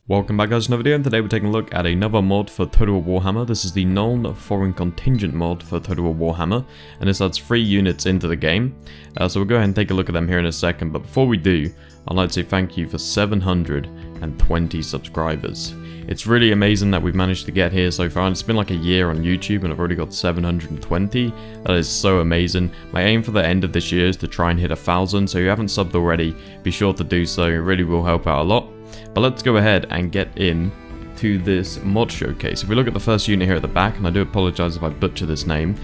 Welcome back guys to another video, and today we're taking a look at another mod for Total War Warhammer. This is the Nuln Foreign Contingent mod for Total War Warhammer, and this adds 3 units into the game. So we'll go ahead and take a look at them here in a second, but before we do, I'd like to say thank you for 720 subscribers. It's really amazing that we've managed to get here so far, and it's been like a year on YouTube and I've already got 720. That is so amazing. My aim for the end of this year is to try and hit 1,000, so if you haven't subbed already, be sure to do so. It really will help out a lot. But let's go ahead and get in to this mod showcase. If we look at the first unit here at the back, and I do apologize if I butcher this name,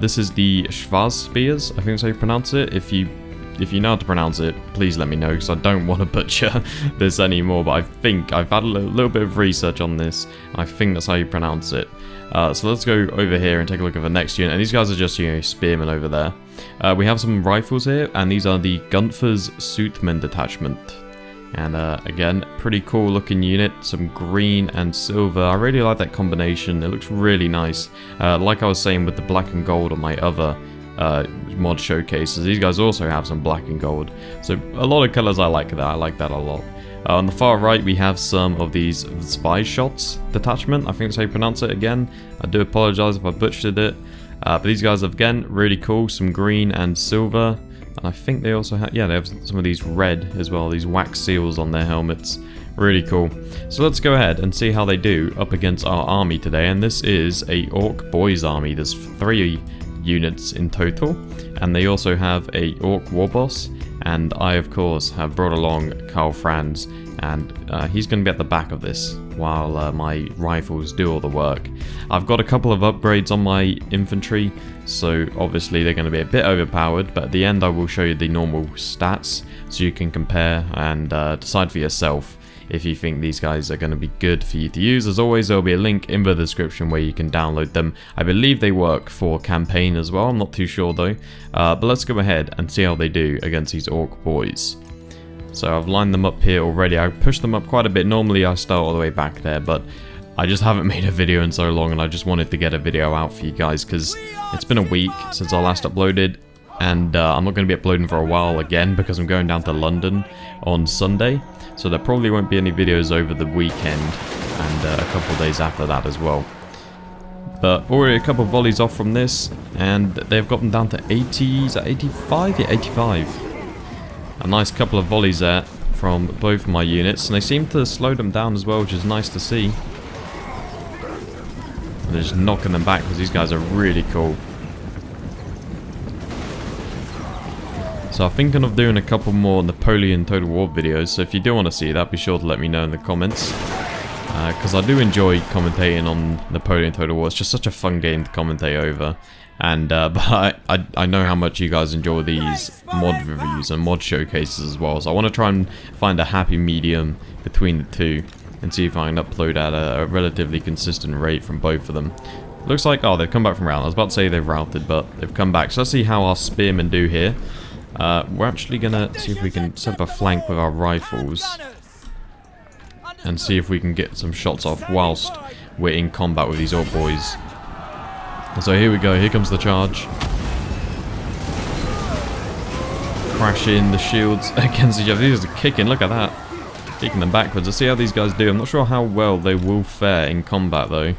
this is the Swash Spears, I think that's how you pronounce it. If you know how to pronounce it, please let me know, because I don't want to butcher this anymore, but I think I've had a little bit of research on this, and I think that's how you pronounce it. So let's go over here and take a look at the next unit, and these guys are just, spearmen over there. We have some rifles here, and these are the Gunther's Suitman Detachment. And again, pretty cool looking unit, some green and silver. I really like that combination, it looks really nice. Like I was saying with the black and gold on my other mod showcases, these guys also have some black and gold. So a lot of colours I like that a lot. On the far right we have some of these Shots Detachment, I think that's how you pronounce it again. I do apologise if I butchered it. But these guys have, again, really cool, some green and silver. And I think they also have, yeah, they have some of these red as well, these wax seals on their helmets. Really cool. So let's go ahead and see how they do up against our army today. And this is a Orc Boys army. There's 3 units in total. And they also have a Orc War Boss. And I, of course, have brought along Karl Franz. And he's going to be at the back of this while my rifles do all the work. I've got a couple of upgrades on my infantry, so obviously they're going to be a bit overpowered, but at the end I will show you the normal stats so you can compare and decide for yourself if you think these guys are going to be good for you to use. As always, there will be a link in the description where you can download them. I believe they work for campaign as well, I'm not too sure though. But let's go ahead and see how they do against these Orc Boys. So I've lined them up here already. I pushed them up quite a bit. Normally I start all the way back there, but I just haven't made a video in so long, and I just wanted to get a video out for you guys because it's been a week since I last uploaded, and I'm not going to be uploading for a while again because I'm going down to London on Sunday, so there probably won't be any videos over the weekend and a couple of days after that as well. But already a couple of volleys off from this, and they've got them down to 80, is that 85? Yeah, 85. A nice couple of volleys there from both of my units, and they seem to slow them down as well, which is nice to see. And they're just knocking them back because these guys are really cool. So I'm thinking of doing a couple more Napoleon Total War videos, so if you do want to see that, be sure to let me know in the comments. Because I do enjoy commentating on Napoleon Total War. It's just such a fun game to commentate over. And but I know how much you guys enjoy these mod reviews and mod showcases as well, so I want to try and find a happy medium between the two and see if I can upload at a relatively consistent rate from both of them. Looks like, oh, they've come back from rout. I was about to say they've routed, but they've come back. So let's see how our spearmen do here. We're actually gonna see if we can set up a flank with our rifles and see if we can get some shots off whilst we're in combat with these Orc Boys. So here we go, here comes the charge. Crashing the shields against each other. These are kicking, look at that. Kicking them backwards. Let's see how these guys do. I'm not sure how well they will fare in combat though.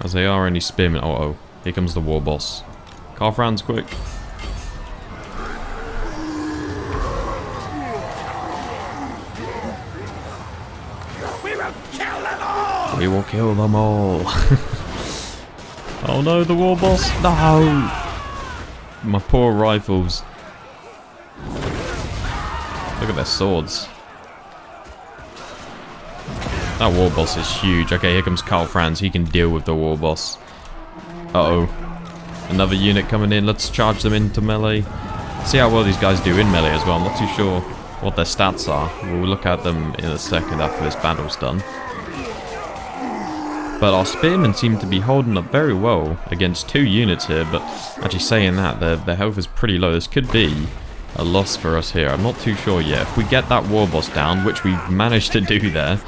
As they are only spearmen. Oh, here comes the War Boss. Karl Franz, quick. We will kill them all. Oh no, the War Boss! No! My poor rifles. Look at their swords. That War Boss is huge. Okay, here comes Karl Franz. He can deal with the War Boss. Uh-oh. Another unit coming in. Let's charge them into melee. See how well these guys do in melee as well. I'm not too sure what their stats are. We'll look at them in a second after this battle's done. But our spearmen seem to be holding up very well against 2 units here, but actually saying that, their health is pretty low. This could be a loss for us here. I'm not too sure yet. If we get that War Boss down, which we've managed to do there,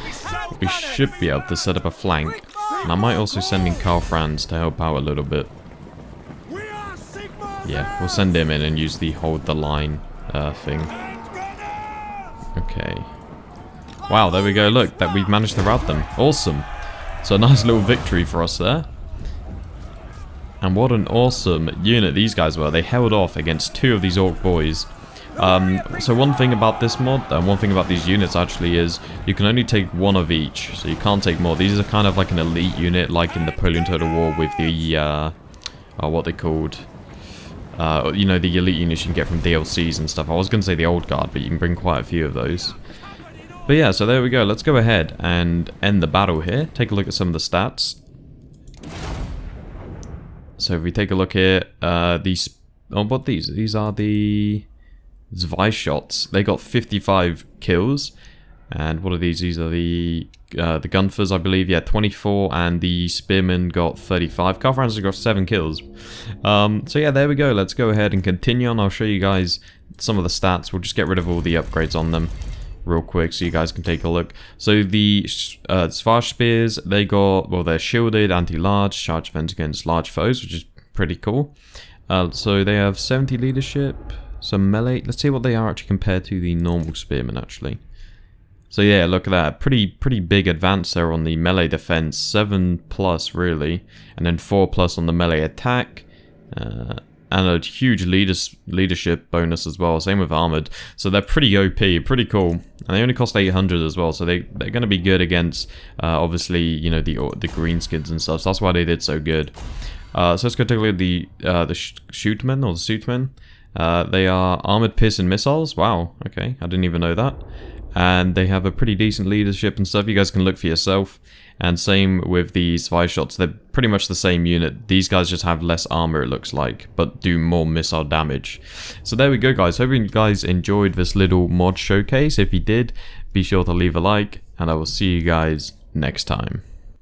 we should be able to set up a flank. And I might also send in Karl Franz to help out a little bit. Yeah, we'll send him in and use the hold the line thing. Okay. Wow, there we go. Look, that we've managed to rout them. Awesome. So a nice little victory for us there. And what an awesome unit these guys were. They held off against 2 of these orc boys. So one thing about this mod, and one thing about these units actually, is you can only take 1 of each. So you can't take more. These are kind of like an elite unit, like in Napoleon Total War with the, what they called... you know, the elite units you can get from DLCs and stuff. I was going to say the old guard, but you can bring quite a few of those. But yeah, so there we go. Let's go ahead and end the battle here. Take a look at some of the stats. So if we take a look here, these... Oh, what these? These are the... Shots. They got 55 kills. And what are these? These are the Gunfers, I believe. Yeah, 24. And the Spearmen got 35. Carfrancers got 7 kills. So yeah, there we go. Let's go ahead and continue on. I'll show you guys some of the stats. We'll just get rid of all the upgrades on them real quick so you guys can take a look. So the Swash Spears, they got, well, they're shielded, anti-large, charge defense against large foes, which is pretty cool. So they have 70 leadership, some melee. Let's see what they are actually compared to the normal Spearmen actually. So yeah, look at that. Pretty big advance there on the melee defense. 7+ really, and then 4+ on the melee attack. And a huge leadership bonus as well. Same with armored. So they're pretty OP, pretty cool. And they only cost 800 as well. So they're going to be good against, obviously, you know, the greenskins and stuff. So that's why they did so good. So let's go take a look at the shootmen or the suitmen. They are armored piercing missiles. Wow. Okay, I didn't even know that. And they have a pretty decent leadership and stuff. You guys can look for yourself. And same with the Swash Shots. They're pretty much the same unit. These guys just have less armor, it looks like, but do more missile damage. So there we go, guys. Hope you guys enjoyed this little mod showcase. If you did, be sure to leave a like, and I will see you guys next time.